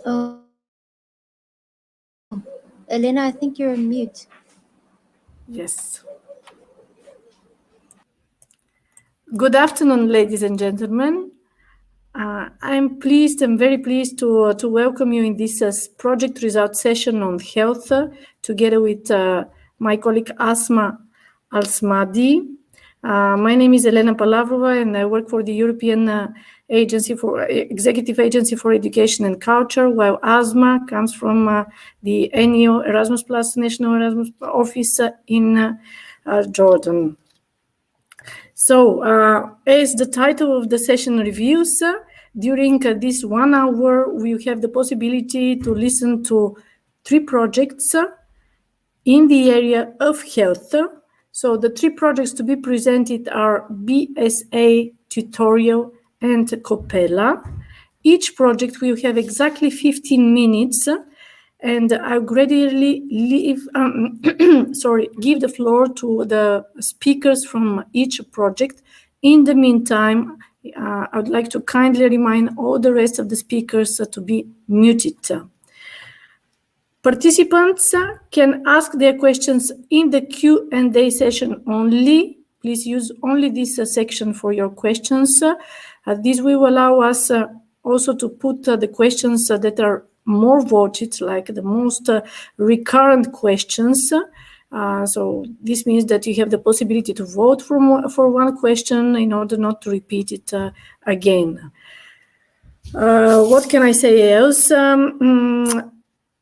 Oh, Elena, I think you're on mute. Yes. Good afternoon, ladies and gentlemen. I'm very pleased to welcome you in this project result session on health, together with my colleague Asma Al-Smadi. My name is Elena Palavrova, and I work for the European Executive Agency for Education and Culture, while Asma comes from the NEO Erasmus Plus National Erasmus Office in Jordan. So, as the title of the session reveals, during this 1 hour, we have the possibility to listen to 3 projects in the area of health. So the 3 projects to be presented are BSA, Tutorial, and Coppella. Each project will have exactly 15 minutes, and I gradually give the floor to the speakers from each project. In the meantime, I would like to kindly remind all the rest of the speakers to be muted. Participants can ask their questions in the Q&A session only. Please use only this section for your questions. This will allow us also to put the questions that are more voted, like the most recurrent questions. So this means that you have the possibility to vote for one question in order not to repeat it again. What can I say else?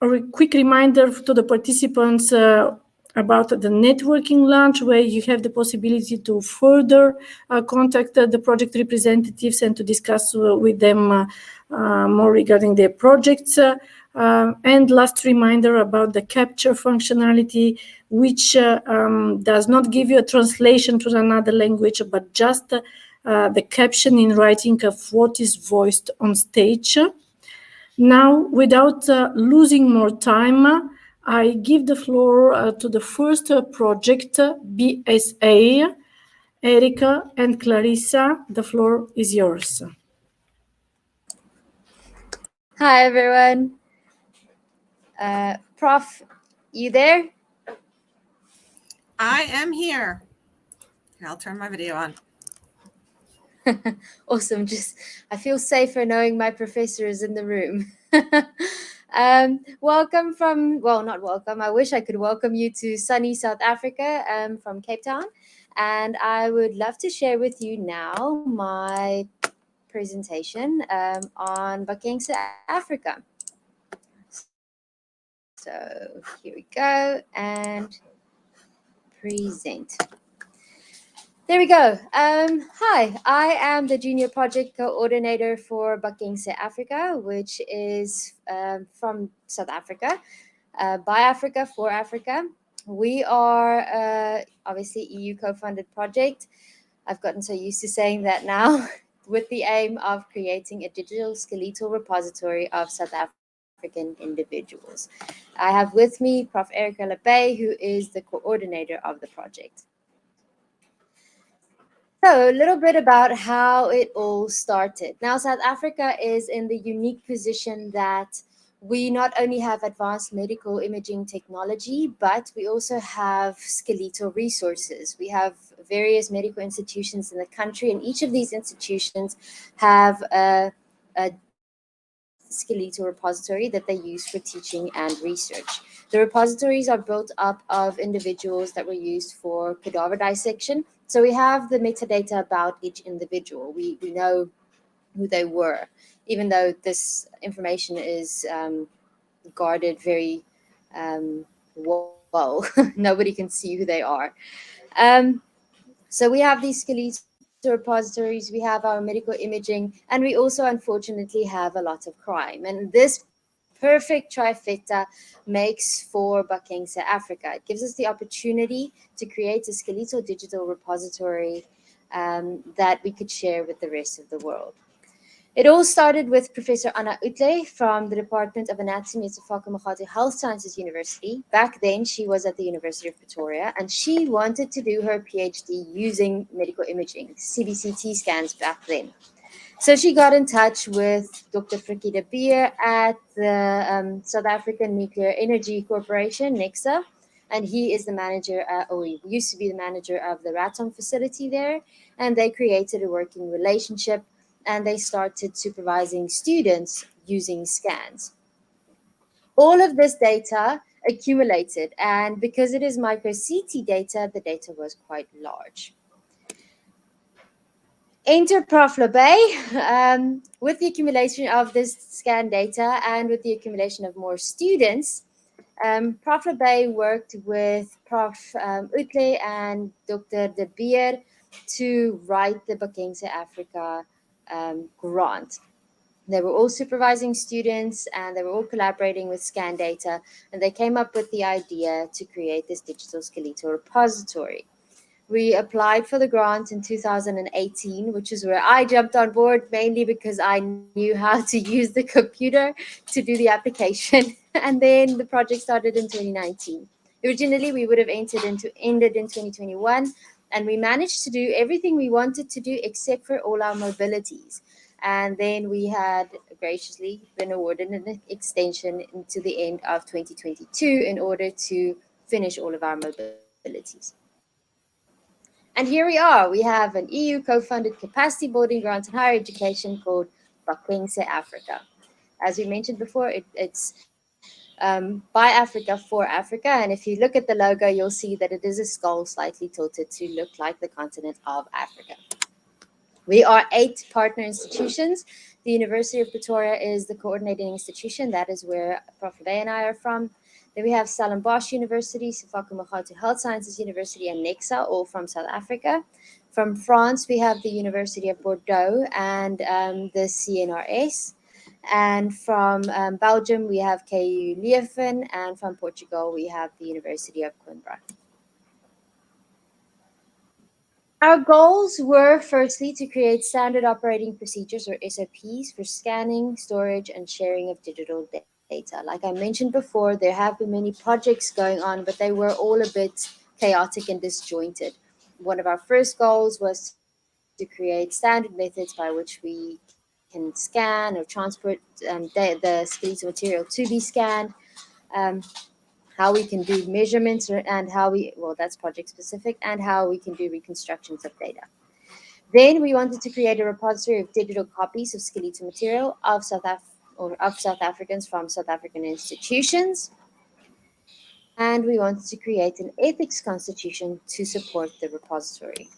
A quick reminder to the participants about the networking lunch, where you have the possibility to further contact the project representatives and to discuss with them more regarding their projects. And last reminder about the capture functionality, which does not give you a translation to another language, but just the caption in writing of what is voiced on stage. Now, without losing more time, I give the floor to the first project, BSA. Erica and Clarissa, the floor is yours. Hi, everyone. Prof, you there? I am here. I'll turn my video on. Awesome. I feel safer knowing my professor is in the room. Welcome not welcome. I wish I could welcome you to sunny South Africa from Cape Town. And I would love to share with you now my presentation on Bakengse, Africa. So here we go, and present. There we go. Hi, I am the Junior Project Coordinator for Bakengse Africa, which is from South Africa, by Africa, for Africa. We are obviously EU co-funded project. I've gotten so used to saying that now, with the aim of creating a digital skeletal repository of South African individuals. I have with me Prof. Erica Lebay, who is the coordinator of the project. So a little bit about how it all started. Now, South Africa is in the unique position that we not only have advanced medical imaging technology, but we also have skeletal resources. We have various medical institutions in the country, and each of these institutions have a skeletal repository that they use for teaching and research. The repositories are built up of individuals that were used for cadaver dissection. So we have the metadata about each individual. We know who they were, even though this information is guarded very well. Nobody can see who they are. So we have these skeletal repositories, we have our medical imaging, and we also unfortunately have a lot of crime. And this perfect trifecta makes for Bakengse Africa. It gives us the opportunity to create a skeletal digital repository that we could share with the rest of the world. It all started with Professor Anna Utle from the Department of Anatomy at Sefako Makgatho Health Sciences University. Back then, she was at the University of Pretoria, and she wanted to do her PhD using medical imaging, CBCT scans back then. So she got in touch with Dr. Frikkie de Beer at the South African Nuclear Energy Corporation, NECSA, and he is the manager, or he used to be the manager of the Raton facility there, and they created a working relationship, and they started supervising students using scans. All of this data accumulated, and because it is micro CT data, the data was quite large. Enter Prof. Labay. With the accumulation of this scan data and with the accumulation of more students, Prof. Labay worked with Prof. Utle and Dr. De Beer to write the Bakengse Africa grant. They were all supervising students and they were all collaborating with scan data, and they came up with the idea to create this digital skeletal repository. We applied for the grant in 2018, which is where I jumped on board, mainly because I knew how to use the computer to do the application. And then the project started in 2019. Originally, we would have ended in 2021, and we managed to do everything we wanted to do except for all our mobilities. And then we had graciously been awarded an extension into the end of 2022 in order to finish all of our mobilities. And here we are. We have an EU co-funded capacity building grant in higher education called Bakengse Africa. As we mentioned before, it's by Africa for Africa. And if you look at the logo, you'll see that it is a skull slightly tilted to look like the continent of Africa. We are 8 partner institutions. The University of Pretoria is the coordinating institution. That is where Prof. Bay and I are from. Then we have Stellenbosch University, Sefako Makgato Health Sciences University, and NECSA, all from South Africa. From France, we have the University of Bordeaux and the CNRS. And from Belgium, we have KU Leuven. And from Portugal, we have the University of Coimbra. Our goals were firstly to create standard operating procedures or SOPs for scanning, storage, and sharing of digital data. Like I mentioned before, there have been many projects going on, but they were all a bit chaotic and disjointed. One of our first goals was to create standard methods by which we can scan or transport the skeletal material to be scanned. Um, how we can do measurements and that's project specific, and how we can do reconstructions of data. Then we wanted to create a repository of digital copies of skeletal material of South Africans from South African institutions. And we wanted to create an ethics constitution to support the repository.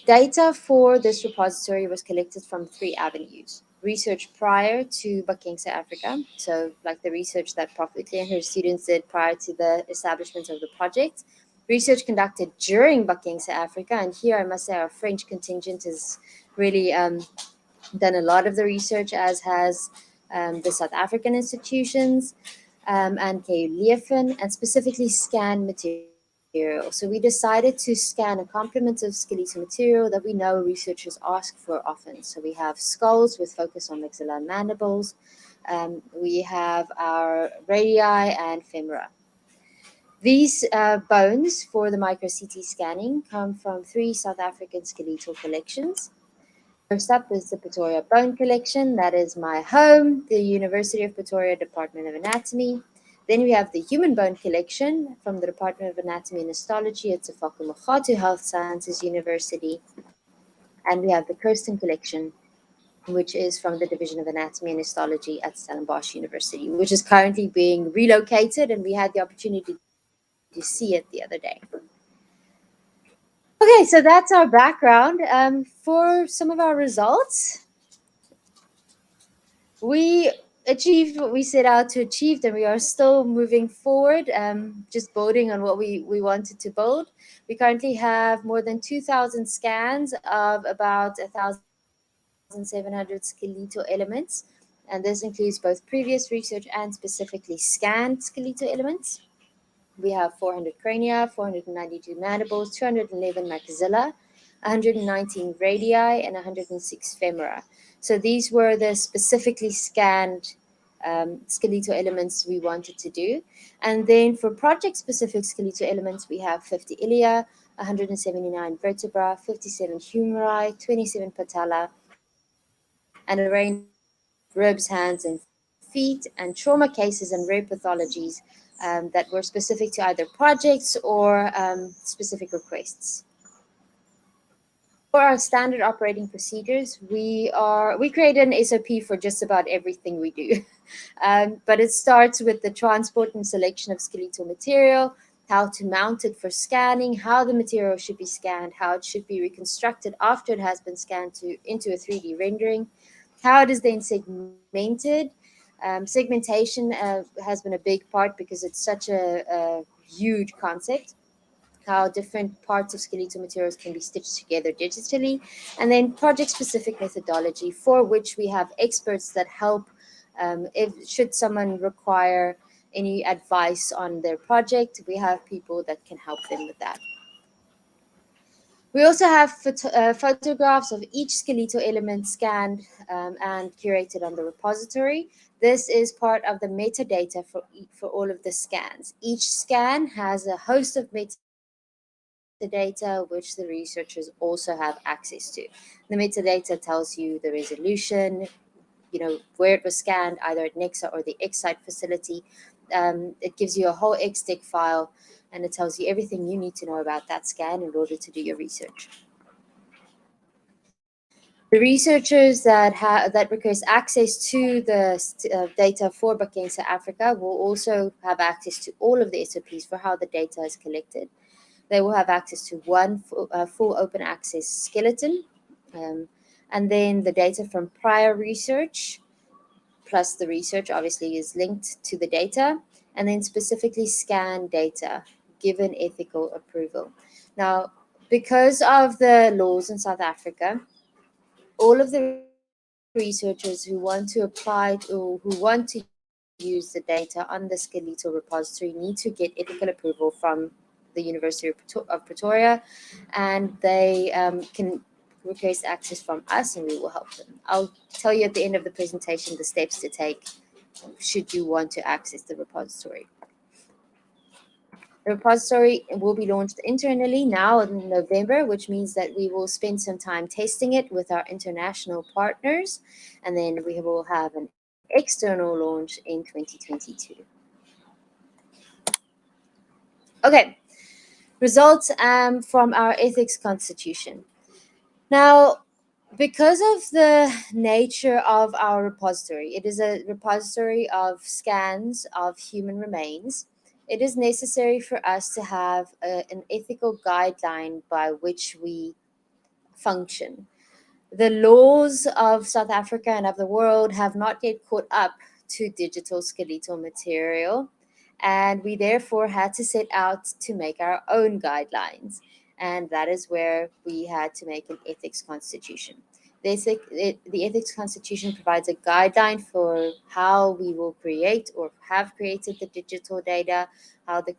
Data for this repository was collected from 3 avenues. Research prior to Bakengse Africa, so like the research that Prof. Utle and her students did prior to the establishment of the project. Research conducted during Bakengse Africa, and here I must say our French contingent has really done a lot of the research, as has the South African institutions and KU Leuven, and specifically scan material. So we decided to scan a complement of skeletal material that we know researchers ask for often. So we have skulls with focus on maxilla and mandibles. We have our radii and femora. These bones for the micro CT scanning come from 3 South African skeletal collections. First up is the Pretoria Bone Collection. That is my home, the University of Pretoria Department of Anatomy. Then we have the Human Bone Collection from the Department of Anatomy and Histology at Sefako Makgato Health Sciences University. And we have the Kirsten Collection, which is from the Division of Anatomy and Histology at Stellenbosch University, which is currently being relocated, and we had the opportunity to see it the other day. Okay, so that's our background. For some of our results, we achieved what we set out to achieve, and we are still moving forward, just building on what we wanted to build. We currently have more than 2,000 scans of about 1,700 skeletal elements, and this includes both previous research and specifically scanned skeletal elements. We have 400 crania, 492 mandibles, 211 maxilla, 119 radii, and 106 femora. So these were the specifically scanned skeletal elements we wanted to do. And then for project-specific skeletal elements, we have 50 ilia, 179 vertebra, 57 humeri, 27 patella, and a range of ribs, hands, and feet, and trauma cases and rare pathologies that were specific to either projects or specific requests. For our standard operating procedures, we create an SOP for just about everything we do. But it starts with the transport and selection of skeletal material, how to mount it for scanning, how the material should be scanned, how it should be reconstructed after it has been scanned into a 3D rendering, how it is then segmented. Segmentation has been a big part because it's such a huge concept, how different parts of skeletal materials can be stitched together digitally, and then project-specific methodology for which we have experts that help if should someone require any advice on their project, we have people that can help them with that. We also have photographs of each skeletal element scanned and curated on the repository. This is part of the metadata for all of the scans. Each scan has a host of metadata which the researchers also have access to. The metadata tells you the resolution, where it was scanned, either at Nexa or the X-Site facility. It gives you a whole XDEC file, and it tells you everything you need to know about that scan in order to do your research. The researchers that request access to the data for Bakensa Africa will also have access to all of the SOPs for how the data is collected. They will have access to one full open access skeleton, and then the data from prior research, plus the research obviously is linked to the data, and then specifically scanned data given ethical approval. Now, because of the laws in South Africa, all of the researchers who want to apply or who want to use the data on the skeletal repository need to get ethical approval from the University of Pretoria, and they can request access from us, and we will help them. I'll tell you at the end of the presentation the steps to take should you want to access the repository. The repository will be launched internally now in November, which means that we will spend some time testing it with our international partners, and then we will have an external launch in 2022. Okay, results from our ethics constitution. Now, because of the nature of our repository, it is a repository of scans of human remains. It is necessary for us to have an ethical guideline by which we function. The laws of South Africa and of the world have not yet caught up to digital skeletal material, and we therefore had to set out to make our own guidelines. And that is where we had to make an ethics constitution. The ethics constitution provides a guideline for how we will create or have created the digital data, how the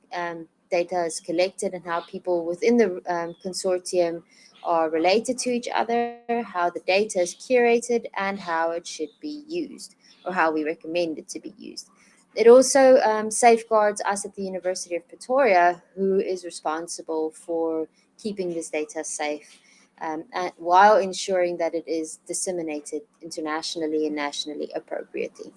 data is collected, and how people within the consortium are related to each other, how the data is curated, and how it should be used, or how we recommend it to be used. It also safeguards us at the University of Pretoria, who is responsible for keeping this data safe, while ensuring that it is disseminated internationally and nationally appropriately.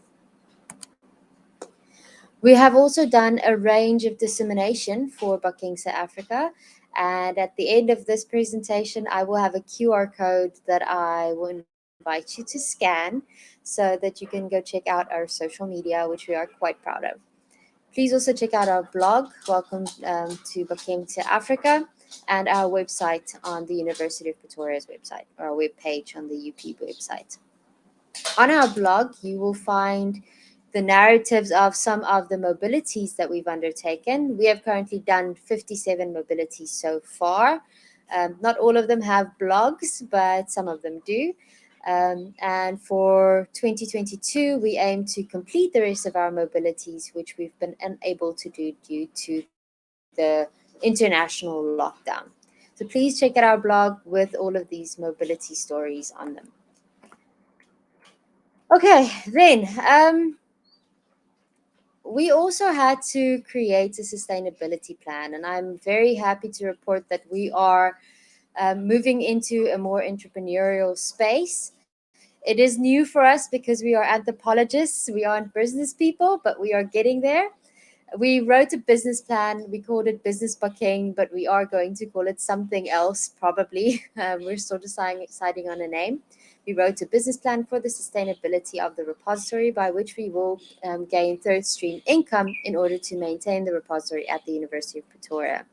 We have also done a range of dissemination for Bakensa Africa, and at the end of this presentation, I will have a QR code that I will invite you to scan so that you can go check out our social media, which we are quite proud of. Please also check out our blog, Welcome to Bakensa Africa, and our website on the University of Pretoria's website, or our webpage on the UP website. On our blog, you will find the narratives of some of the mobilities that we've undertaken. We have currently done 57 mobilities so far. Not all of them have blogs, but some of them do. And for 2022, we aim to complete the rest of our mobilities, which we've been unable to do due to the international lockdown. So please check out our blog with all of these mobility stories on them. Okay, then we also had to create a sustainability plan, and I'm very happy to report that we are moving into a more entrepreneurial space. It is new for us because we are anthropologists, we aren't business people, but we are getting there. We wrote a business plan. We called it Business Bucking, but we are going to call it something else probably. We're still deciding on a name. We wrote a business plan for the sustainability of the repository, by which we will gain third stream income in order to maintain the repository at the University of Pretoria.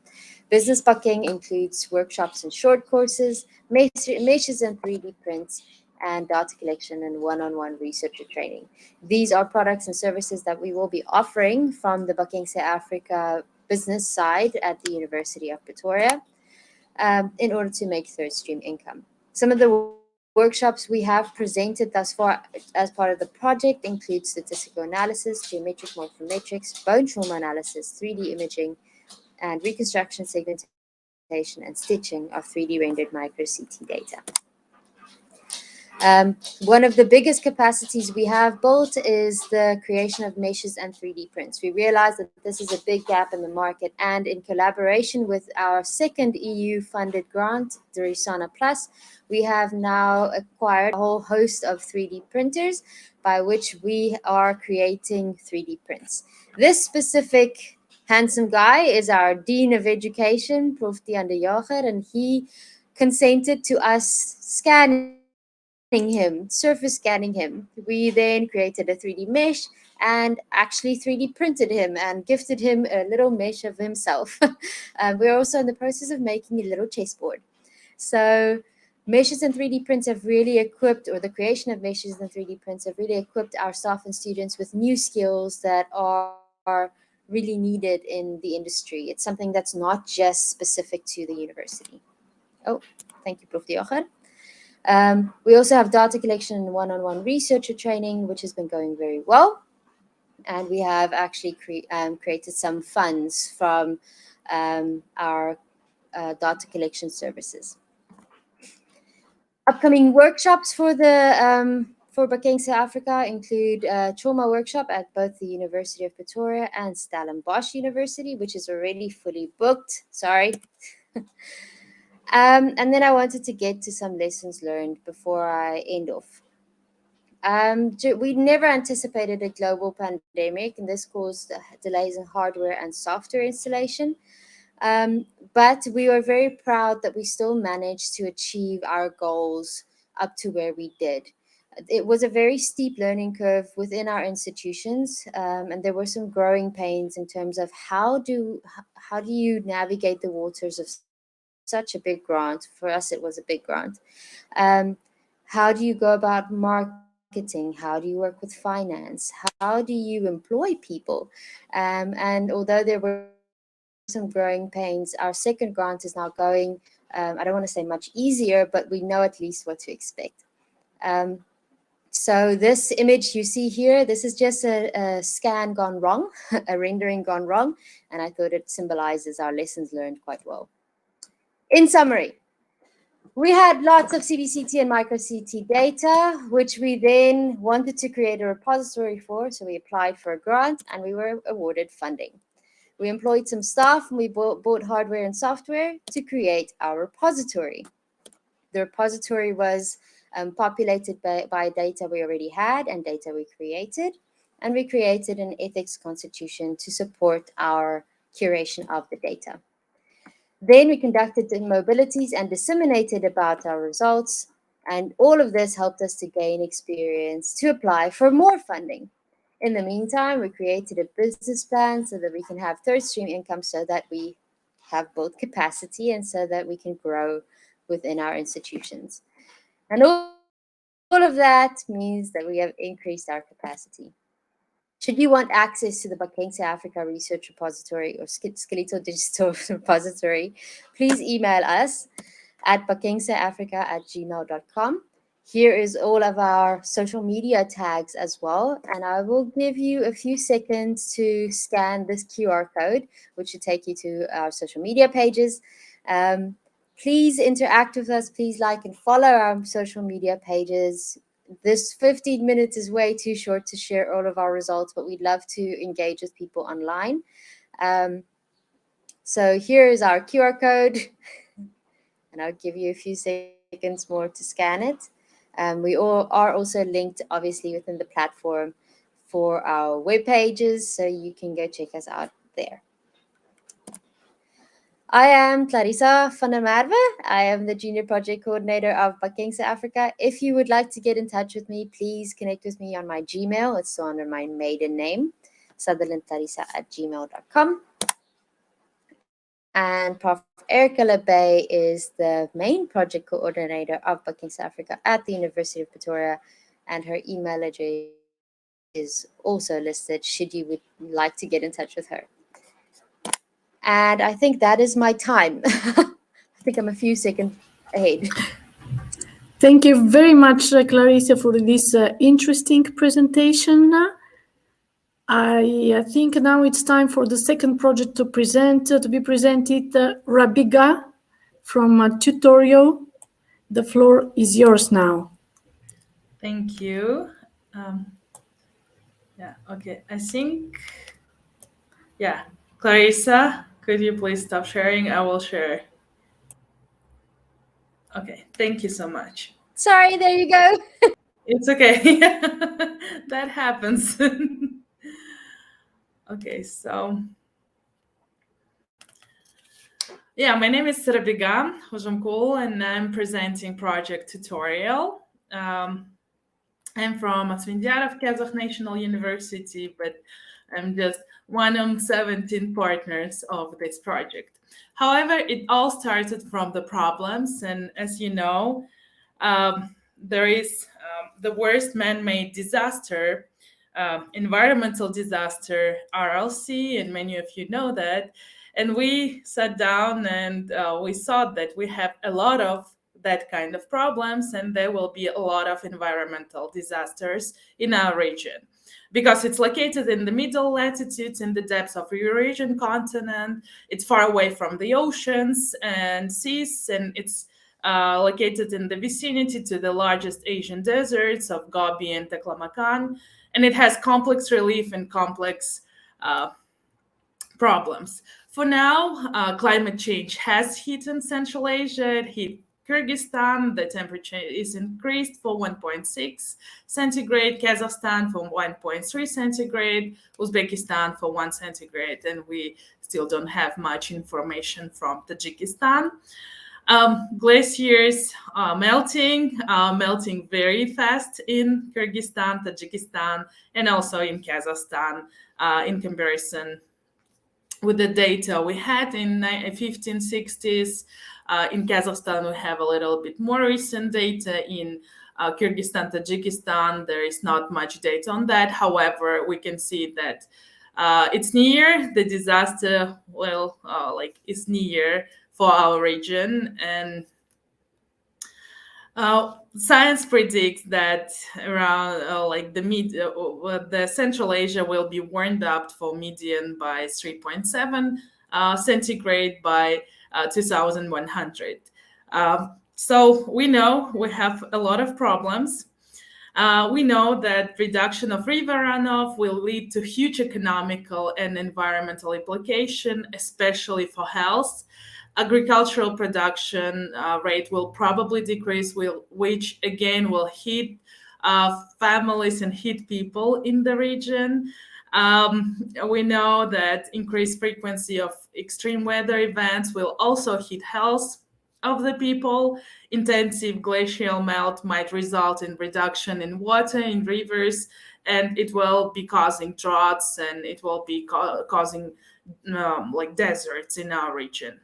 Business Bucking includes workshops and short courses, meshes and 3D prints, and data collection and one-on-one researcher training. These are products and services that we will be offering from the Bucking South Africa business side at the University of Pretoria in order to make third stream income. Some of the workshops we have presented thus far as part of the project include statistical analysis, geometric morphometrics, bone trauma analysis, 3D imaging, and reconstruction, segmentation, and stitching of 3D rendered micro-CT data. One of the biggest capacities we have built is the creation of meshes and 3D prints. We realize that this is a big gap in the market, and in collaboration with our second EU-funded grant, the Risana Plus, we have now acquired a whole host of 3D printers by which we are creating 3D prints. This specific handsome guy is our Dean of Education, Prof. Tiaan de Jager, and he consented to us surface scanning him. We then created a 3D mesh and actually 3D printed him and gifted him a little mesh of himself. We're also in the process of making a little chessboard. So meshes and 3D prints have really equipped, or the creation of meshes and 3D prints have really equipped our staff and students with new skills that are really needed in the industry. It's something that's not just specific to the university. Oh, thank you, Prof. Diogen. We also have data collection and one-on-one researcher training, which has been going very well. And we have actually created some funds from our data collection services. Upcoming workshops for Bucking South Africa include a trauma workshop at both the University of Pretoria and Stellenbosch University, which is already fully booked. Sorry. And then I wanted to get to some lessons learned before I end off. We never anticipated a global pandemic, and this caused delays in hardware and software installation. But we were very proud that we still managed to achieve our goals up to where we did. It was a very steep learning curve within our institutions, and there were some growing pains in terms of how do you navigate the waters of such a big grant. For us, it was a big grant. How do you go about marketing? How do you work with finance? How do you employ people? And although there were some growing pains, our second grant is now going, I don't want to say much easier, but we know at least what to expect. So this image you see here, this is just a scan gone wrong, a rendering gone wrong, and I thought it symbolizes our lessons learned quite well. In summary, we had lots of CBCT and micro-CT data, which we then wanted to create a repository for, so we applied for a grant and we were awarded funding. We employed some staff and we bought hardware and software to create our repository. The repository was populated by data we already had and data we created, and we created an ethics constitution to support our curation of the data. Then we conducted the mobilities and disseminated about our results, and all of this helped us to gain experience to apply for more funding. In the meantime, we created a business plan so that we can have third stream income, so that we have both capacity and so that we can grow within our institutions. And all of that means that we have increased our capacity. Should you want access to the Bucking South Africa Research Repository or Skeletal Digital Repository, please email us at buckingsouthafrica@gmail.com. Here is all of our social media tags as well, and I will give you a few seconds to scan this QR code, which should take you to our social media pages. Please interact with us. Please like and follow our social media pages. This 15 minutes is way too short to share all of our results, but we'd love to engage with people online. So here is our QR code, and I'll give you a few seconds more to scan it. We all are also linked, obviously, within the platform for our web pages, so you can go check us out there. I am Clarissa van der Merwe. I am the Junior Project Coordinator of Bakeng South Africa. If you would like to get in touch with me, please connect with me on my Gmail. It's still under my maiden name, sutherlandclarissa@gmail.com. And Prof. Erica Lebay is the main project coordinator of Bakeng South Africa at the University of Pretoria, and her email address is also listed should you would like to get in touch with her. And I think that is my time. I think I'm a few seconds ahead. Thank you very much, Clarissa, for this interesting presentation. I think now it's time for the second project to be presented. Rabiga from Tutorial. The floor is yours now. Thank you. Yeah, okay. I think, yeah. Clarissa, could you please stop sharing? I will share. Okay, thank you so much. Sorry, there you go. It's okay. That happens. Okay, so yeah, my name is Rabiga Hojamkul, and I'm presenting project tutorial. I'm from Asfindiar of Kazakh National University, but I'm just one of 17 partners of this project. However, it all started from the problems, and as you know, there is the worst man-made disaster, environmental disaster, RLC, and many of you know that. And we sat down and we saw that we have a lot of that kind of problems, and there will be a lot of environmental disasters in our region because it's located in the middle latitudes in the depths of the Eurasian continent. It's far away from the oceans and seas, and it's located in the vicinity to the largest Asian deserts of Gobi and Taklamakan, and it has complex relief and complex problems. For now, climate change has hit in Central Asia. It hit Kyrgyzstan, the temperature is increased for 1.6 centigrade, Kazakhstan for 1.3 centigrade, Uzbekistan for 1 centigrade, and we still don't have much information from Tajikistan. Glaciers are melting very fast in Kyrgyzstan, Tajikistan, and also in Kazakhstan in comparison with the data we had in 1560s. In Kazakhstan, we have a little bit more recent data. In Kyrgyzstan, Tajikistan, there is not much data on that. However, we can see that it's near the disaster, is near for our region. And science predicts that around the Central Asia will be warmed up for median by 3.7 centigrade by 2100. So we know we have a lot of problems. We know that reduction of river runoff will lead to huge economical and environmental implication, especially for health. Agricultural production rate will probably decrease, which again will hit families and hit people in the region. We know that increased frequency of extreme weather events will also hit health of the people. Intensive glacial melt might result in reduction in water in rivers, and it will be causing droughts, and it will be causing deserts in our region.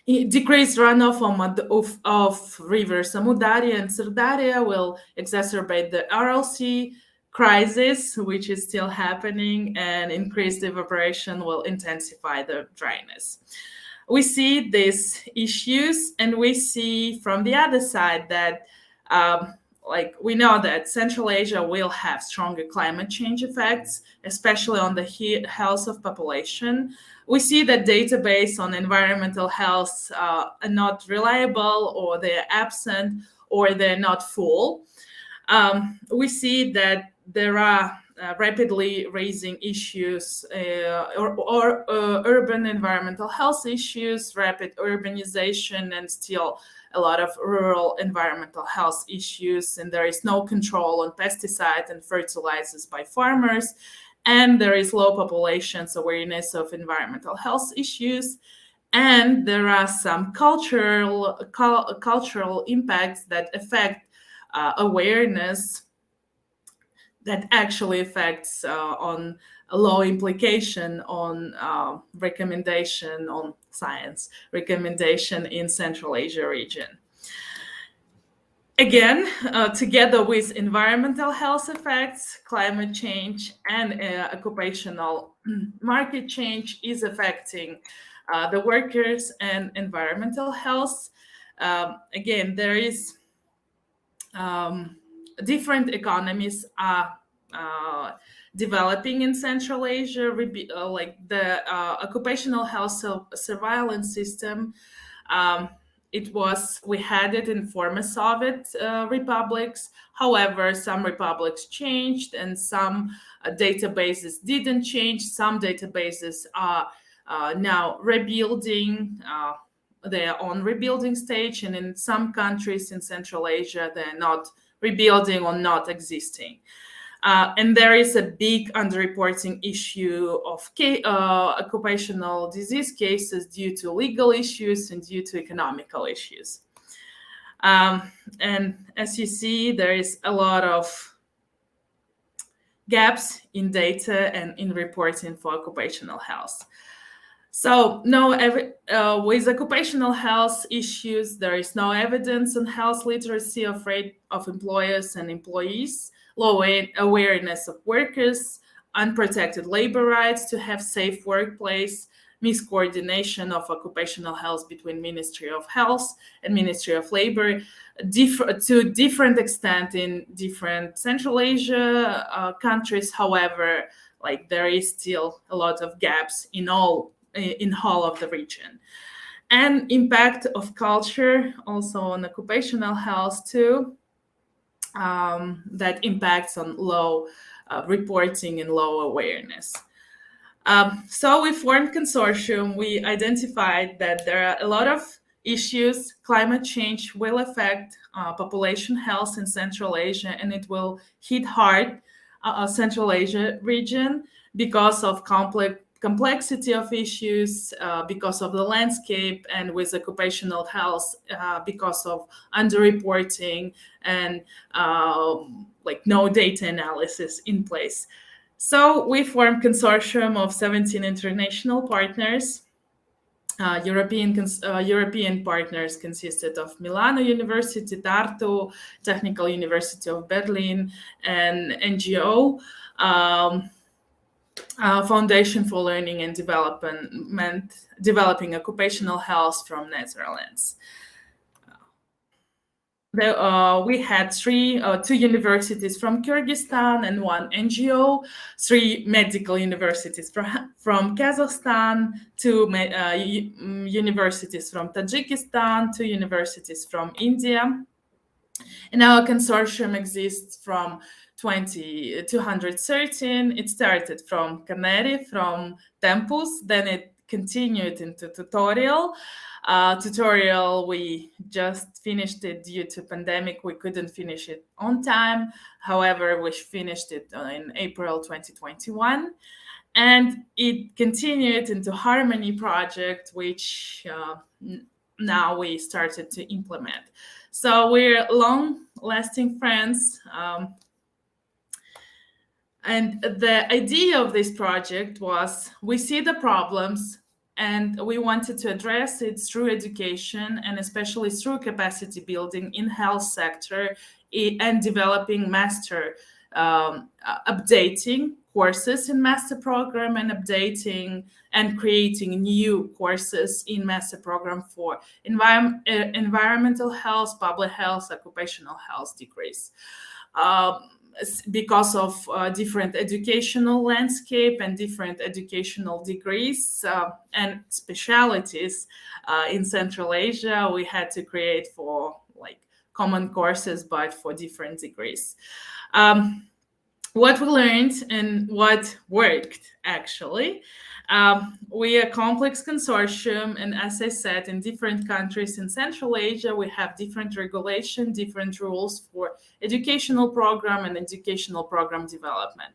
Decreased runoff of rivers Amudarya and Sirdarya will exacerbate the RLC crisis, which is still happening, and increased evaporation will intensify the dryness. We see these issues, and we see from the other side that we know that Central Asia will have stronger climate change effects, especially on the health of population. We see that database on environmental health are not reliable, or they're absent, or they're not full. We see that there are rapidly raising issues or urban environmental health issues, rapid urbanization, and still a lot of rural environmental health issues, and there is no control on pesticides and fertilizers by farmers, and there is low population's awareness of environmental health issues, and there are some cultural impacts that affect awareness, that actually affects on a low implication on recommendation on science recommendation in Central Asia region. Again, together with environmental health effects, climate change and occupational market change is affecting the workers and environmental health. Again, there is different economies are developing in Central Asia, like the occupational health surveillance system. We had it in former Soviet republics. However, some republics changed and some databases didn't change. Some databases are now rebuilding. They're on rebuilding stage, and in some countries in Central Asia, they're not rebuilding or not existing. And there is a big underreporting issue of occupational disease cases due to legal issues and due to economical issues. And as you see, there is a lot of gaps in data and in reporting for occupational health. So with occupational health issues, there is no evidence on health literacy of rate of employers and employees, low awareness of workers, unprotected labor rights to have safe workplace, miscoordination of occupational health between Ministry of Health and Ministry of Labor, to different extent in different Central Asia countries. However, like there is still a lot of gaps in all of the region. And impact of culture also on occupational health too, that impacts on low reporting and low awareness. So we formed consortium. We identified that there are a lot of issues. Climate change will affect population health in Central Asia, and it will hit hard Central Asia region because of complexity of issues, because of the landscape, and with occupational health, because of underreporting and like no data analysis in place. So we formed consortium of 17 international partners. European partners consisted of Milano University, Tartu, Technical University of Berlin, and NGO. Foundation for Learning and Development, developing occupational health from Netherlands. We had two universities from Kyrgyzstan and one NGO, 3 medical universities from Kazakhstan, 2 universities from Tajikistan, 2 universities from India. And our consortium exists from 213. It started from Canary, from Tempus, then it continued into tutorial. We just finished it due to pandemic. We couldn't finish it on time. However, we finished it in April 2021. And it continued into Harmony project, which now we started to implement. So we're long-lasting friends. And the idea of this project was we see the problems and we wanted to address it through education and especially through capacity building in health sector and developing master, updating courses in master program and updating and creating new courses in master program for environmental health, public health, occupational health degrees. Because of different educational landscape and different educational degrees and specialities in Central Asia, we had to create for like common courses, but for different degrees. what we learned and what worked actually. We are a complex consortium, and as I said, in different countries in Central Asia, we have different regulation, different rules for educational program and educational program development.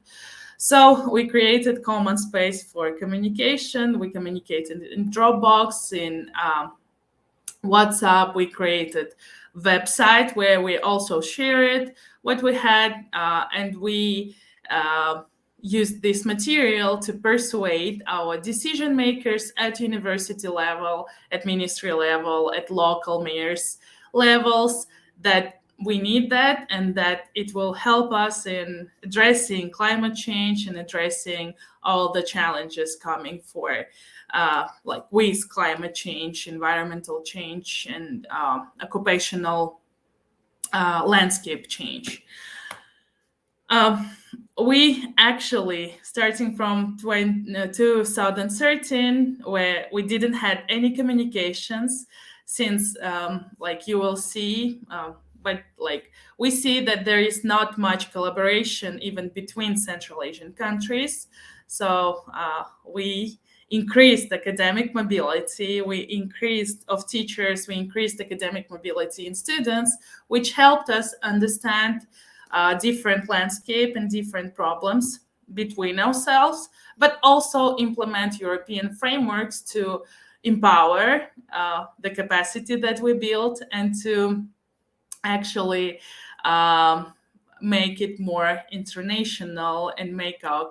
So we created common space for communication. We communicated in Dropbox, in WhatsApp. We created website where we also shared what we had, and we used this material to persuade our decision makers at university level, at ministry level, at local mayors levels, that we need that and that it will help us in addressing climate change and addressing all the challenges coming for like with climate change, environmental change, and occupational landscape change. We actually, starting from 2013, where we didn't have any communications, since like you will see, but like we see that there is not much collaboration even between Central Asian countries. So we increased academic mobility, we increased of teachers, we increased academic mobility in students, which helped us understand different landscape and different problems between ourselves, but also implement European frameworks to empower the capacity that we built and to actually make it more international and make our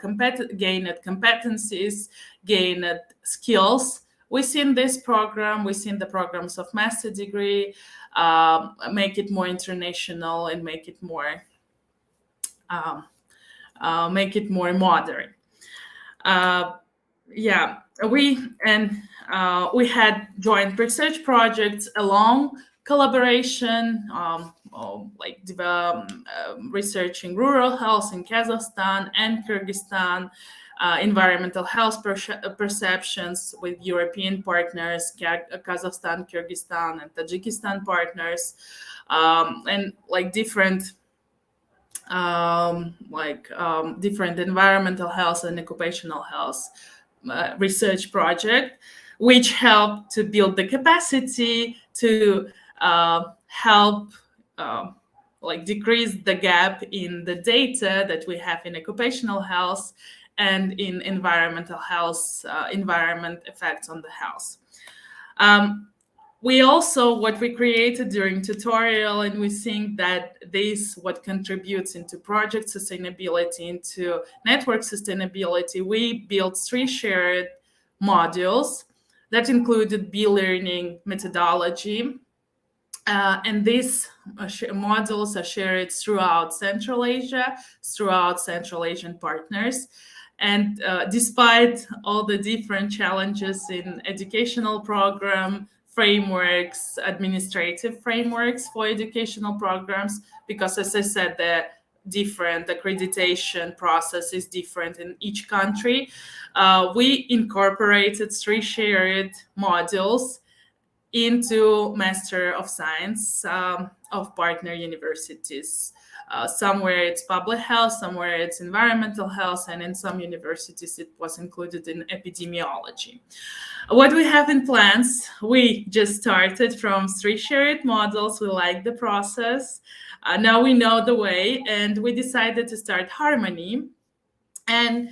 gain at competencies, gain at skills within this program, within the programs of master degree, make it more international and make it more modern. Yeah, we had joint research projects along collaboration, like researching rural health in Kazakhstan and Kyrgyzstan, environmental health perceptions with European partners, Kazakhstan, Kyrgyzstan, and Tajikistan partners, and like different different environmental health and occupational health research project, which helped to build the capacity to help like decrease the gap in the data that we have in occupational health and in environmental health, environment effects on the health. We also, what we created during tutorial, and we think that this what contributes into project sustainability, into network sustainability, we built 3 shared modules that included B-learning methodology. And these modules are shared throughout Central Asia, throughout Central Asian partners. And despite all the different challenges in educational program, frameworks, administrative frameworks for educational programs, because as I said, the different accreditation process is different in each country. We incorporated 3 shared modules into Master of Science of partner universities. Somewhere it's public health, somewhere it's environmental health, and in some universities it was included in epidemiology. What we have in plans, we just started from 3 shared models. We like the process. Now we know the way, and we decided to start Harmony. And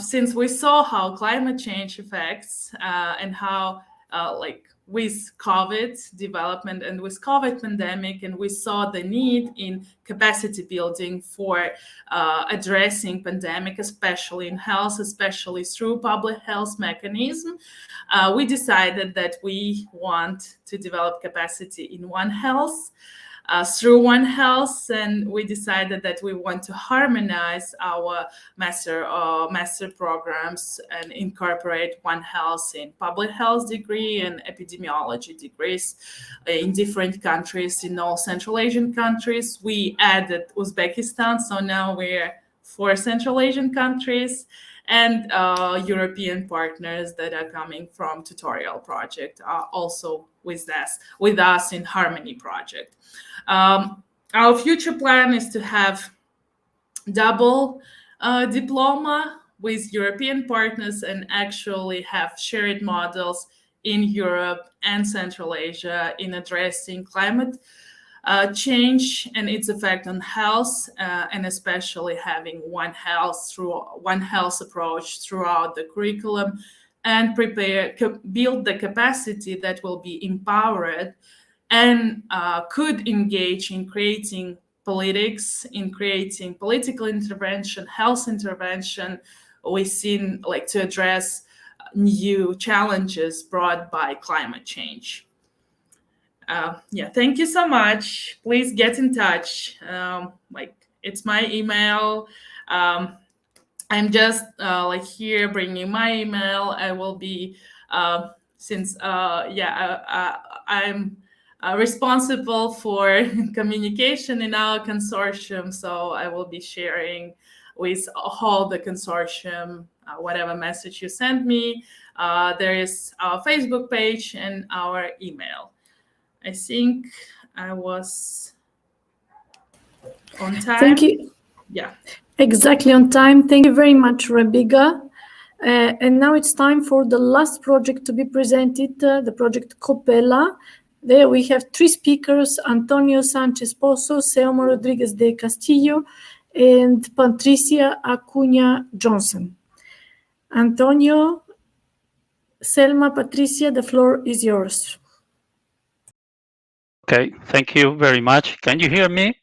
since we saw how climate change affects and how like with COVID development and with COVID pandemic, and we saw the need in capacity building for addressing pandemic, especially in health, especially through public health mechanism, we decided that we want to develop capacity in One Health, through One Health, and we decided that we want to harmonize our master programs and incorporate One Health in public health degree and epidemiology degrees in different countries, in all Central Asian countries. We added Uzbekistan, so now we're 4 Central Asian countries, and European partners that are coming from tutorial project are also with us in Harmony project. Our future plan is to have double diploma with European partners and actually have shared models in Europe and Central Asia in addressing climate change and its effect on health, and especially having one health approach throughout the curriculum, and build the capacity that will be empowered and could engage in creating politics, in creating political intervention, health intervention within, like, to address new challenges brought by climate change. Yeah, thank you so much. Please get in touch. It's my email. I'm just here bringing my email. I will be I'm responsible for communication in our consortium, so I will be sharing with all the consortium whatever message you send me. There is our Facebook page and our email. I think I was on time. Thank you. Yeah. Exactly on time. Thank you very much, Rebiga. And now it's time for the last project to be presented, the project Coppella. There we have three speakers, Antonio Sanchez Pozo, Selma Rodriguez de Castillo, and Patricia Acuna Johnson. Antonio, Selma, Patricia, the floor is yours. Okay, thank you very much. Can you hear me?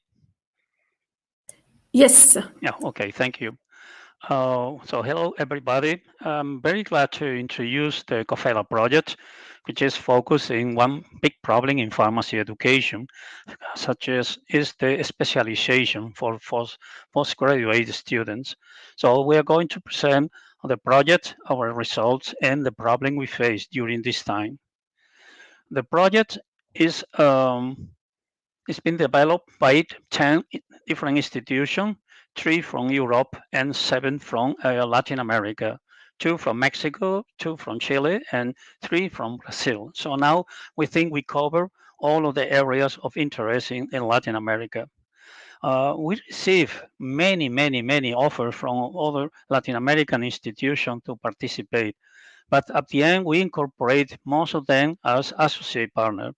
Yes. Yeah, okay, thank you. So hello, everybody. I'm very glad to introduce the Coppella project, which is focused in one big problem in pharmacy education, such as is the specialization for postgraduate students. So we are going to present the project, our results, and the problem we face during this time. The project is it's been developed by 10 different institutions, 3 from Europe and 7 from Latin America, 2 from Mexico, 2 from Chile, and 3 from Brazil. So now we think we cover all of the areas of interest in Latin America. We receive many offers from other Latin American institutions to participate. But at the end, we incorporate most of them as associate partner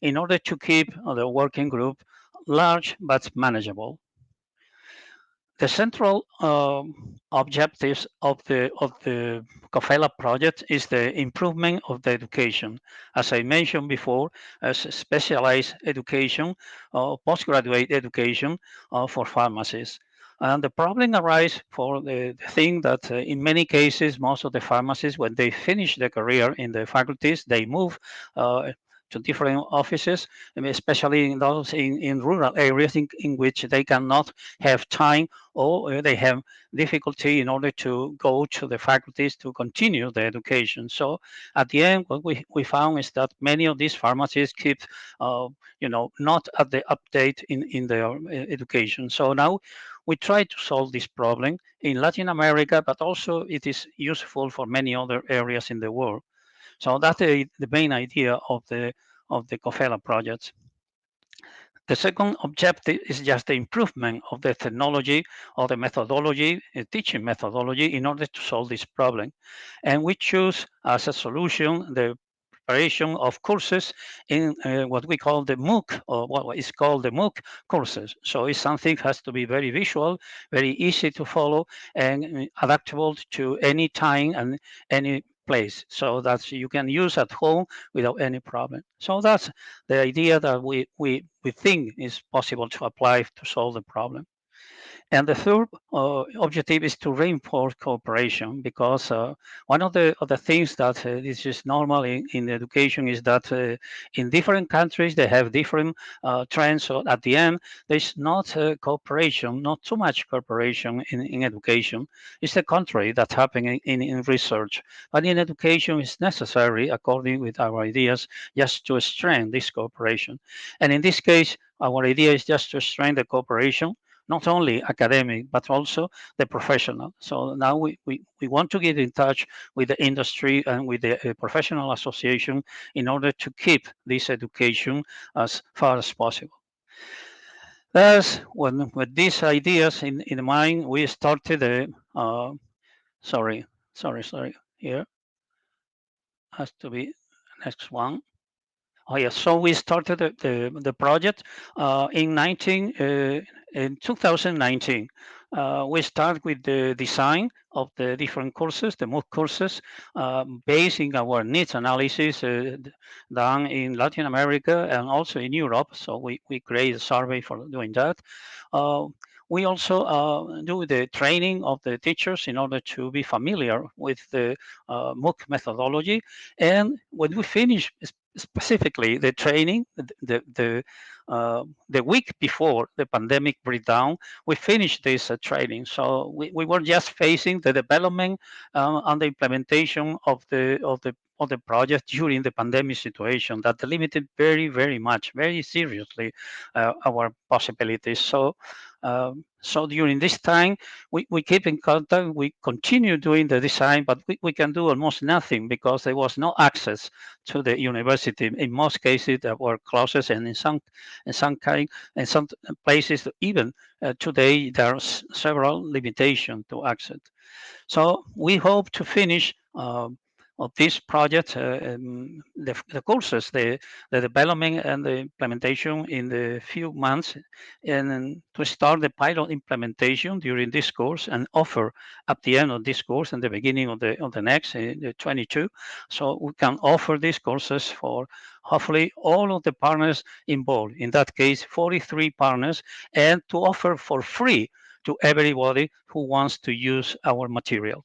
in order to keep the working group large but manageable. The central objectives of the Coppella project is the improvement of the education. As I mentioned before, as specialized education, postgraduate education for pharmacists. And the problem arises for the thing that in many cases, most of the pharmacists, when they finish their career in the faculties, they move to different offices, especially in those in rural areas in which they cannot have time or they have difficulty in order to go to the faculties to continue the education. So at the end, what we found is that many of these pharmacies keep, not at the update in their education. So now we try to solve this problem in Latin America, but also it is useful for many other areas in the world. So that's the main idea of the Coppella project. The second objective is just the improvement of the technology or the methodology, teaching methodology, in order to solve this problem. And we choose as a solution the preparation of courses in what we call the MOOC, or what is called the MOOC courses. So it's something has to be very visual, very easy to follow, and adaptable to any time and any place, so that you can use at home without any problem. So that's the idea that we think is possible to apply to solve the problem. And the third objective is to reinforce cooperation, because one of the things that is just normal in education is that in different countries they have different trends. So at the end, there's not cooperation, not too much cooperation in education. It's the contrary that's happening in research. But in education, it's necessary, according with our ideas, just to strengthen this cooperation. And in this case, our idea is just to strengthen the cooperation, not only academic, but also the professional. So now we want to get in touch with the industry and with the professional association in order to keep this education as far as possible. Thus, with these ideas in mind, we started the, sorry, here has to be next one. Oh yes, so we started the project in 2019. We start with the design of the different courses, the MOOC courses, based in our needs analysis done in Latin America and also in Europe. So we create a survey for doing that. Uh, we also do the training of the teachers in order to be familiar with the MOOC methodology. And when we finish specifically the training, the week before the pandemic breakdown, we finished this training. So we were just facing the development and the implementation of the project during the pandemic situation that limited very much, very seriously our possibilities. So during this time, we keep in contact. We continue doing the design, but we can do almost nothing because there was no access to the university. In most cases, there were closed, and in some places, even today, there are several limitations to access. So we hope to finish of this project, the courses, the development and the implementation in the few months, and to start the pilot implementation during this course and offer at the end of this course and the beginning of the next, the 22. So we can offer these courses for hopefully all of the partners involved. In that case, 43 partners, and to offer for free to everybody who wants to use our material.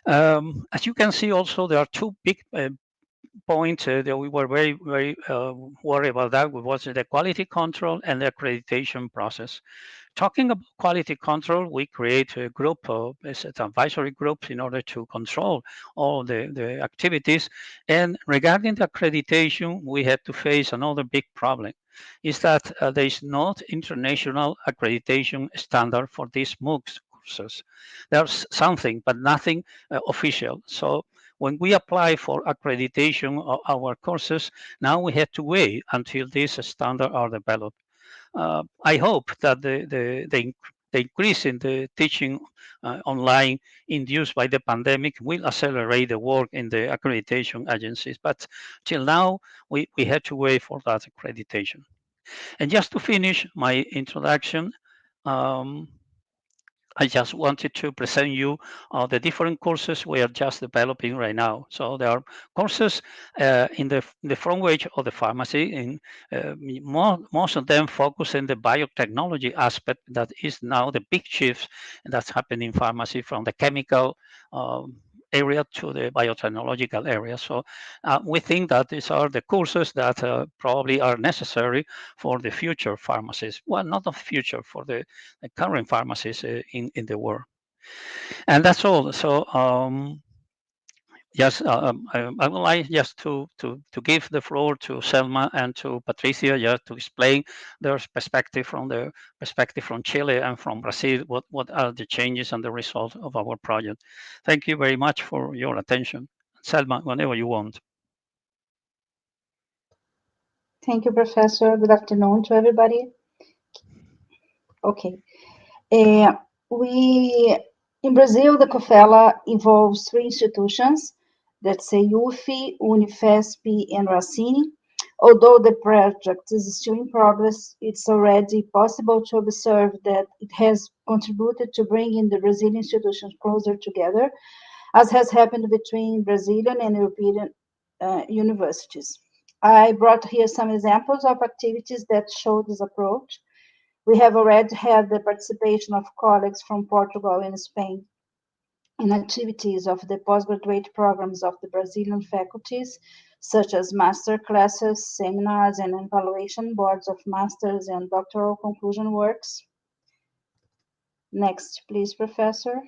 As you can see, also there are two big points that we were very worried about. That was the quality control and the accreditation process. Talking about quality control, we create a group of advisory groups in order to control all the activities. And regarding the accreditation, we had to face another big problem, is that there is not international accreditation standard for these MOOCs courses. There's something, but nothing official. So when we apply for accreditation of our courses, now we have to wait until these standards are developed. I hope that the increase in the teaching online induced by the pandemic will accelerate the work in the accreditation agencies. But till now, we had to wait for that accreditation. And just to finish my introduction, um, I just wanted to present you the different courses we are just developing right now. So there are courses in the front page of the pharmacy, and most of them focus on the biotechnology aspect that is now the big shift that's happening in pharmacy from the chemical area to the biotechnological area. So we think that these are the courses that probably are necessary for the future pharmacies. Well, not the future, for the current pharmacies in the world. And that's all. So yes, I would like just to give the floor to Selma and to Patricia, just to explain their perspective from the perspective from Chile and from Brazil. What are the changes and the results of our project? Thank you very much for your attention. Selma, whenever you want. Thank you, Professor. Good afternoon to everybody. Okay. In Brazil, the Coppella involves three institutions, that's UFI, Unifesp, and Racine. Although the project is still in progress, it's already possible to observe that it has contributed to bringing the Brazilian institutions closer together, as has happened between Brazilian and European universities. I brought here some examples of activities that show this approach. We have already had the participation of colleagues from Portugal and Spain in activities of the postgraduate programs of the Brazilian faculties, such as master classes, seminars, and evaluation boards of masters and doctoral conclusion works. Next, please, Professor.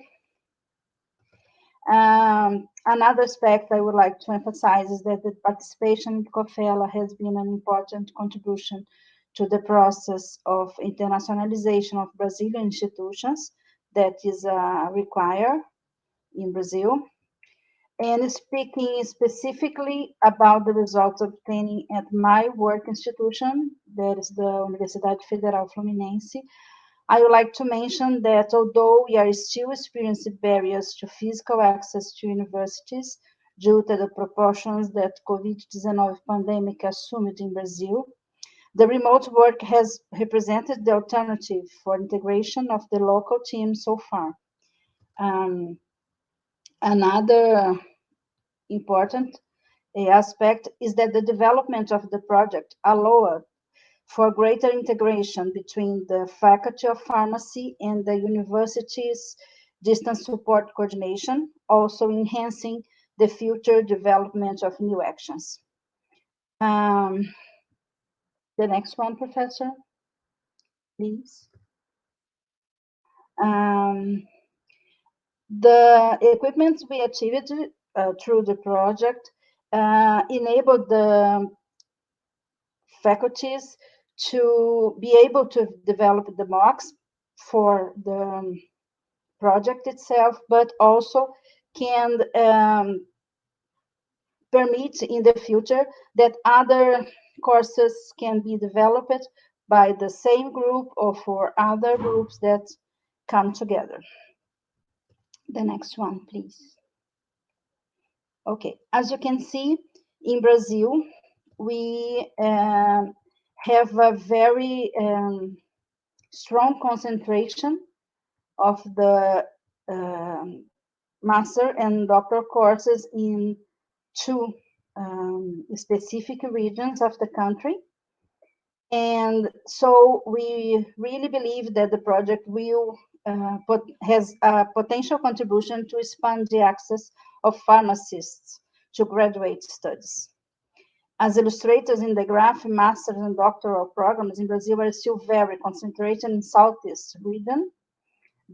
Another aspect I would like to emphasize is that the participation in Coppella has been an important contribution to the process of internationalization of Brazilian institutions that is required in Brazil. And speaking specifically about the results obtained at my work institution, that is the Universidade Federal Fluminense, I would like to mention that although we are still experiencing barriers to physical access to universities due to the proportions that COVID-19 pandemic assumed in Brazil, the remote work has represented the alternative for integration of the local team so far. Another important aspect is that the development of the project allowed for greater integration between the Faculty of Pharmacy and the university's distance support coordination, also enhancing the future development of new actions. The next one, Professor, please. The equipment we achieved through the project enabled the faculties to be able to develop the mocks for the project itself, but also can permit in the future that other courses can be developed by the same group or for other groups that come together. The next one, please. Okay, as you can see, in Brazil, we have a very strong concentration of the master and doctoral courses in two specific regions of the country. And so we really believe that the project will has a potential contribution to expand the access of pharmacists to graduate studies. As illustrated in the graph, master's and doctoral programs in Brazil are still very concentrated in Southeast region,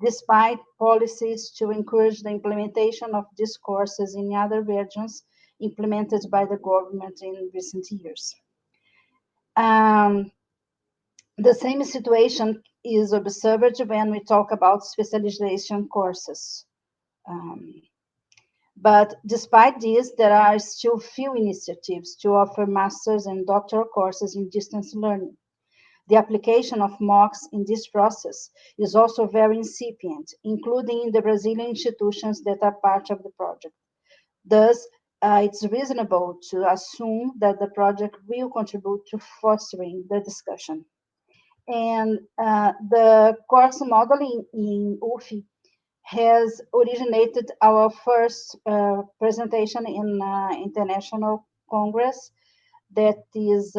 despite policies to encourage the implementation of these courses in other regions implemented by the government in recent years. The same situation is observed when we talk about specialization courses. But despite this, there are still few initiatives to offer master's and doctoral courses in distance learning. The application of MOOCs in this process is also very incipient, including in the Brazilian institutions that are part of the project. Thus, it's reasonable to assume that the project will contribute to fostering the discussion. And the course modeling in UFI has originated our first presentation in International Congress, that is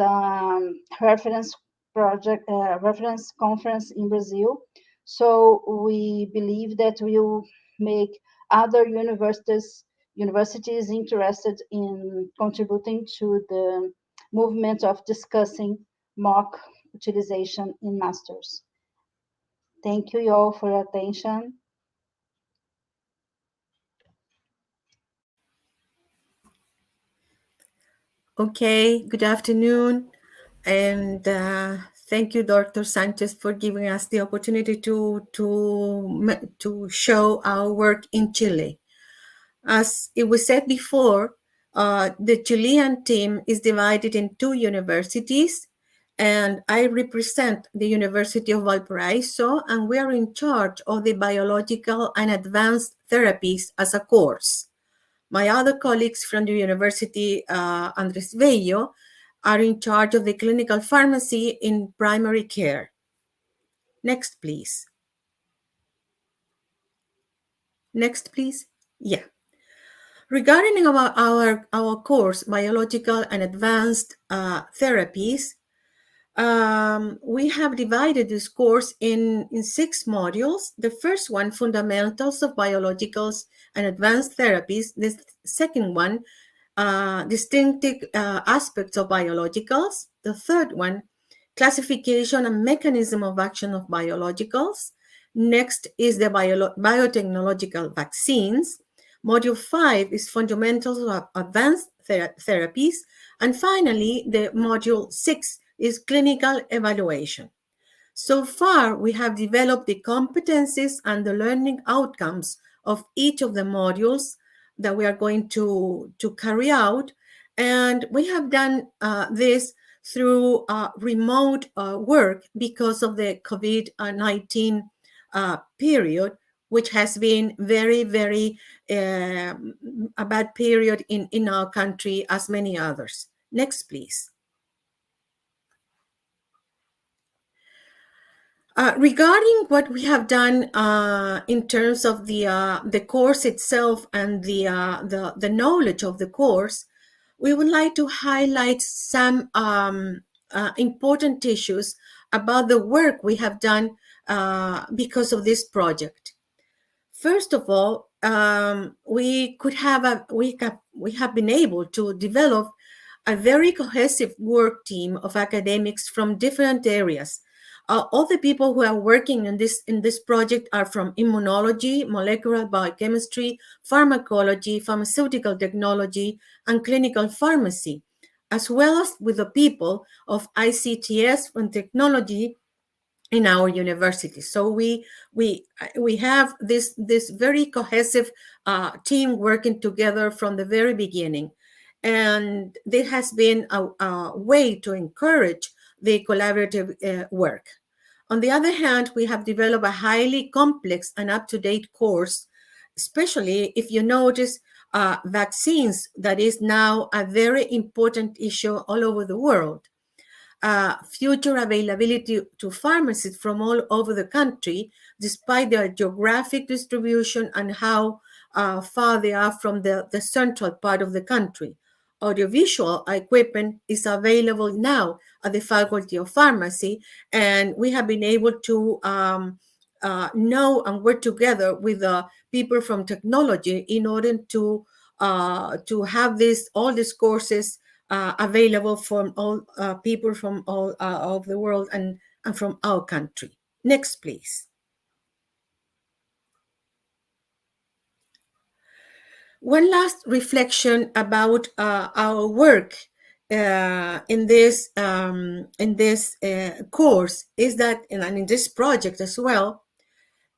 reference conference in Brazil. So we believe that we will make other universities interested in contributing to the movement of discussing MOOC utilization in masters. Thank you all for your attention. Okay, good afternoon. And thank you, Dr. Sanchez, for giving us the opportunity to show our work in Chile. As it was said before, the Chilean team is divided in two universities, and I represent the University of Valparaiso, and we are in charge of the biological and advanced therapies as a course. My other colleagues from the University, Andres Bello, are in charge of the clinical pharmacy in primary care. Next, please. Next, please. Yeah. Regarding our course, Biological and Advanced Therapies, we have divided this course in 6 modules. The first one, Fundamentals of Biologicals and Advanced Therapies. The second one, Distinctive Aspects of Biologicals. The third one, Classification and Mechanism of Action of Biologicals. Next is the biotechnological vaccines. Module 5 is Fundamentals of Advanced Therapies. And finally, the module 6 is Clinical Evaluation. So far, we have developed the competencies and the learning outcomes of each of the modules that we are going to carry out. And we have done this through remote work because of the COVID-19 period, which has been very, very a bad period in our country, as many others. Next, please. Regarding what we have done in terms of the course itself and the knowledge of the course, we would like to highlight some important issues about the work we have done because of this project. First of all, we have been able to develop a very cohesive work team of academics from different areas. All the people who are working in this project are from immunology, molecular biochemistry, pharmacology, pharmaceutical technology, and clinical pharmacy, as well as with the people of ICTS and technology in our university. So we have this very cohesive team working together from the very beginning, and there has been a way to encourage the collaborative work. On the other hand, we have developed a highly complex and up-to-date course, especially if you notice vaccines, that is now a very important issue all over the world. Future availability to pharmacists from all over the country, despite their geographic distribution and how far they are from the central part of the country. Audiovisual equipment is available now at the Faculty of Pharmacy, and we have been able to know and work together with people from technology in order to have all these courses available from all people from all of the world and from our country. Next, please. One last reflection about our work in this course is that, and in this project as well,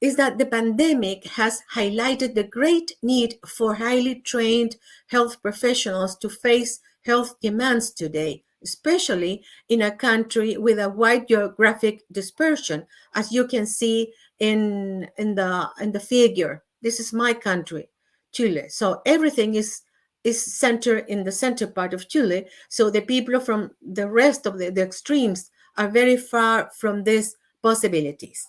is that the pandemic has highlighted the great need for highly trained health professionals to face health demands today, especially in a country with a wide geographic dispersion, as you can see in the figure. This is my country, Chile. So everything is centered in the center part of Chile. So the people from the rest of the extremes are very far from these possibilities.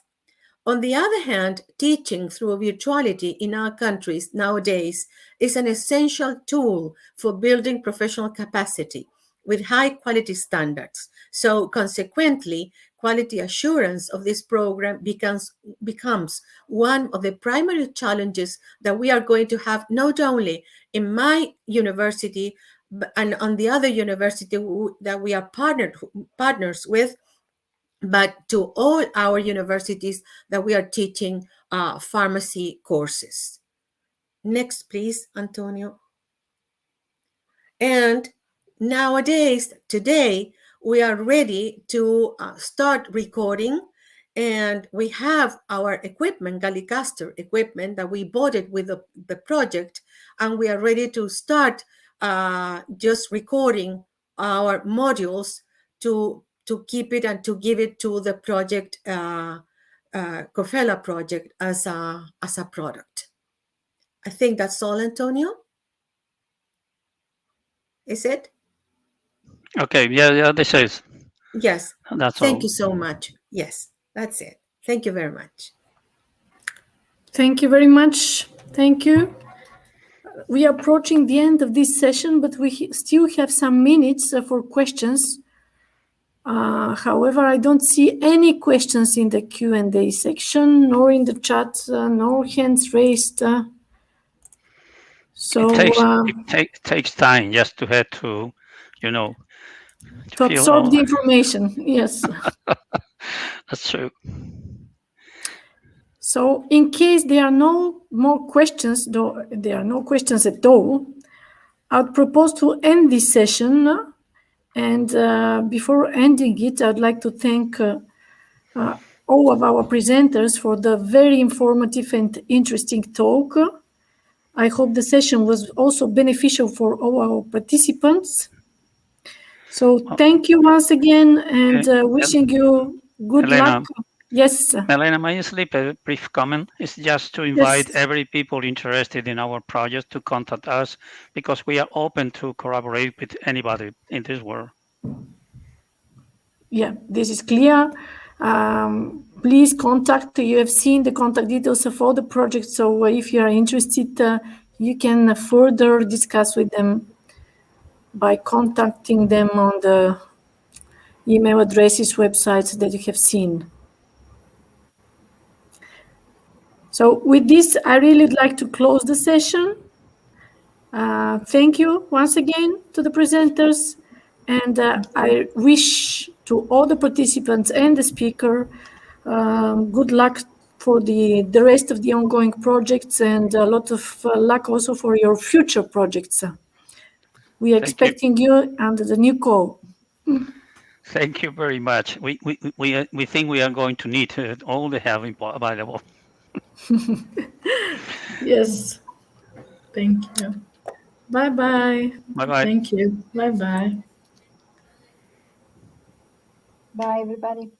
On the other hand, teaching through virtuality in our countries nowadays is an essential tool for building professional capacity with high quality standards. So consequently, quality assurance of this program becomes one of the primary challenges that we are going to have, not only in my university, and on the other university that we are partners with, but to all our universities that we are teaching pharmacy courses. Next, please, Antonio. And nowadays, today, we are ready to start recording, and we have our equipment, Gallicaster equipment, that we bought it with the project, and we are ready to start just recording our modules to keep it and to give it to the project, Coppella project, as a product. I think that's all, Antonio. Is it? Okay, yeah, this is. Yes. That's Thank all. you so much. Yes, that's it. Thank you very much. Thank you very much. Thank you. We are approaching the end of this session, but we still have some minutes for questions. However, I don't see any questions in the Q&A section, nor in the chat, nor hands raised. So it takes time just to have to, to absorb the information. Yes. That's true. So in case there are no more questions, though there are no questions at all, I'd propose to end this session. And before ending it, I'd like to thank all of our presenters for the very informative and interesting talk. I hope the session was also beneficial for all our participants. So thank you once again, and wishing you good Elena, luck. Yes. Elena, may I slip a brief comment? It's just to invite every people interested in our project to contact us, because we are open to collaborate with anybody in this world. Yeah, this is clear. Please contact. You have seen the contact details of all the projects. So if you are interested, you can further discuss with them by contacting them on the email addresses, websites that you have seen. So with this, I really would like to close the session. Thank you once again to the presenters, and I wish to all the participants and the speaker good luck for the rest of the ongoing projects, and a lot of luck also for your future projects. We are expecting you under the new call. Thank you very much. We think we are going to need all the help available. Yes. Thank you. Bye-bye. Bye-bye. Thank you. Bye-bye. Bye, everybody.